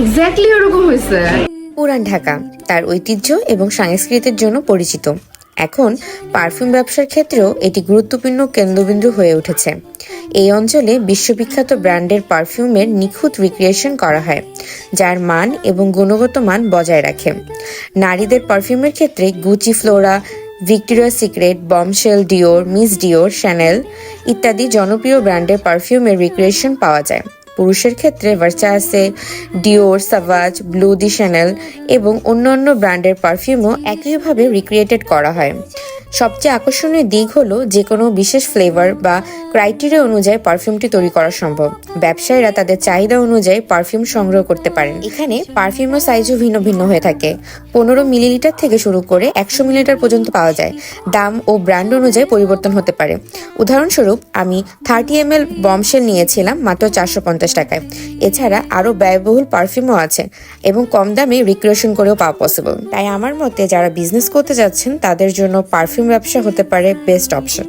Exactly ওরকম হয়েছে। পুরান ঢাকা তার ঐতিহ্য এবং সংস্কৃতির জন্য পরিচিত। এখন পারফিউম ব্যবসার ক্ষেত্রেও এটি গুরুত্বপূর্ণ কেন্দ্রবিন্দু হয়ে উঠেছে। এই অঞ্চলে বিশ্ববিখ্যাত ব্র্যান্ডের পারফিউমের নিখুঁত রিক্রিয়েশন করা হয়, যার মান এবং গুণগত মান বজায় রাখে। নারীদের পারফিউমের ক্ষেত্রে Gucci, Flora, Victoria secret, Bombshell, Dior, miss Dior, Chanel ইত্যাদি জনপ্রিয় ব্র্যান্ডের পারফিউমের রিক্রিয়েশন পাওয়া যায়। পুরুষের ক্ষেত্রে ভার্সাসে, ডিওর, সাভাজ, ব্লু দি শ্যানেল এবং অন্যান্য ব্র্যান্ডের পারফিউমও একইভাবে রিক্রিয়েটেড করা হয়। সবচেয়ে আকর্ষণীয় দিক হলো যে কোনো বিশেষ ফ্লেভার বা ক্রাইটেরিয়া অনুযায়ী পারফিউমটি তৈরি করা সম্ভব। ব্যবসায়ীরা তাদের চাহিদা অনুযায়ী পারফিউম সংগ্রহ করতে পারেন। এখানে পারফিউমের সাইজও ভিন্ন ভিন্ন হয়ে থাকে। 15 মিলিলিটার থেকে শুরু করে 100 মিলিলিটার পর্যন্ত পাওয়া যায়। দাম ও ব্র্যান্ড অনুযায়ী পরিবর্তন হতে পারে। উদাহরণস্বরূপ, আমি 30 ml বমশেল নিয়েছিলাম মাত্র 450 টাকায়। এছাড়া আরও ব্যয়বহুল পারফিউমও আছে এবং কম দামে রিক্রিয়েশন করেও পাওয়া পসিবল। তাই আমার মতে যারা বিজনেস করতে যাচ্ছেন তাদের জন্য পারফিউম ব্যবসা হতে পারে বেস্ট অপশন।